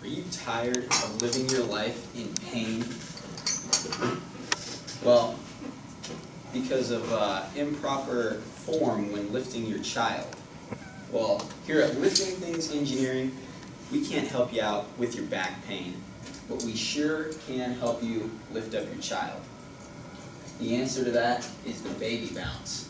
Are you tired of living your life in pain? Well, because of improper form when lifting your child. Well, here at Lifting Things Engineering, we can't help you out with your back pain, but we sure can help you lift up your child. The answer to that is the baby bounce.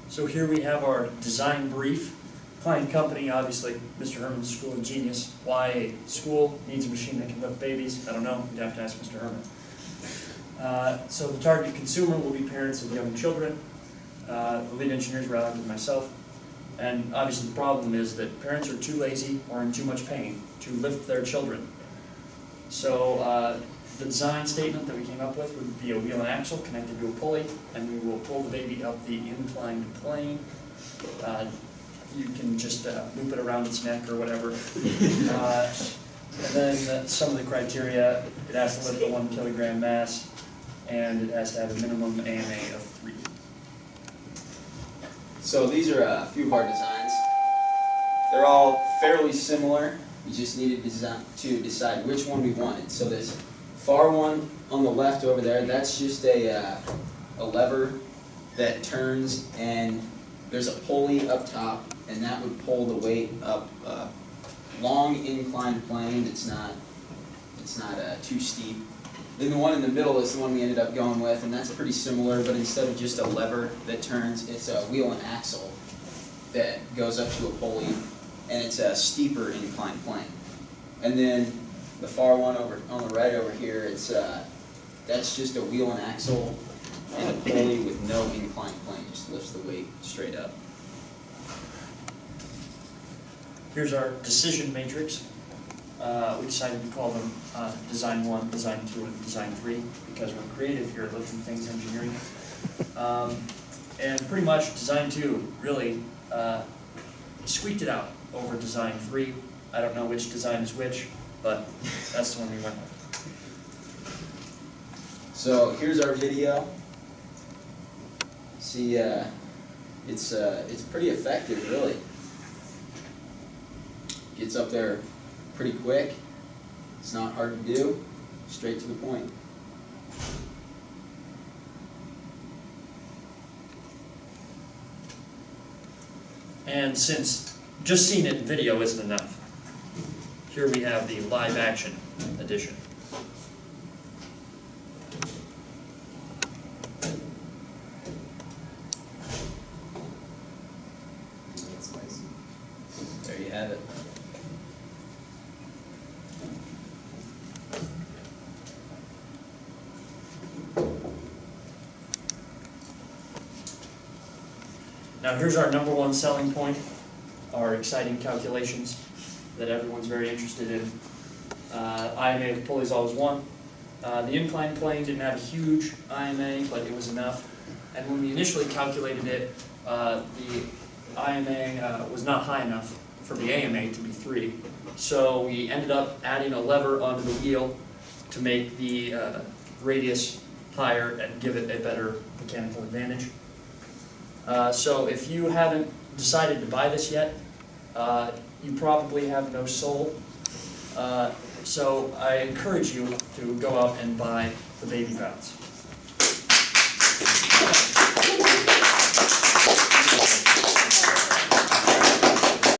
So here we have our design brief. Client company, obviously, Mr. Herman's School of Genius. Why a school needs a machine that can lift babies? I don't know. You'd have to ask Mr. Herman. So the target consumer will be parents of young children. The lead engineers were Alec and myself. And obviously the problem is that parents are too lazy or in too much pain to lift their children. So the design statement that we came up with would be a wheel and axle connected to a pulley, and we will pull the baby up the inclined plane. You can just loop it around its neck or whatever. And then some of the criteria: it has to lift a 1 kilogram mass, and it has to have a minimum AMA of 3. So these are a few of our designs. They're all fairly similar. We just needed to decide which one we wanted. So this far one on the left over there, that's just a lever that turns, and there's a pulley up top, and that would pull the weight up a long inclined plane. It's not too steep. Then the one in the middle is the one we ended up going with, and that's pretty similar, but instead of just a lever that turns, it's a wheel and axle that goes up to a pulley, and it's a steeper inclined plane. And then the far one over on the right over here, that's just a wheel and axle and a pulley with no inclined plane, just lifts the weight straight up. Here's our decision matrix. We decided to call them Design 1, Design 2, and Design 3 because we're creative here at Lifting Things Engineering. And pretty much Design 2 really squeaked it out over Design 3. I don't know which design is which, but that's the one we went with. So here's our video. See, it's pretty effective, really. Gets up there pretty quick. It's not hard to do. Straight to the point. And since just seeing it in video isn't enough, here we have the live action edition. There you have it. Now here's our #1 selling point, our exciting calculations that everyone's very interested in. IMA of the pulley is always 1. The inclined plane didn't have a huge IMA, but it was enough. And when we initially calculated it, the IMA was not high enough for the AMA to be 3. So we ended up adding a lever onto the wheel to make the radius higher and give it a better mechanical advantage. So if you haven't decided to buy this yet, you probably have no soul. So I encourage you to go out and buy the baby bounce.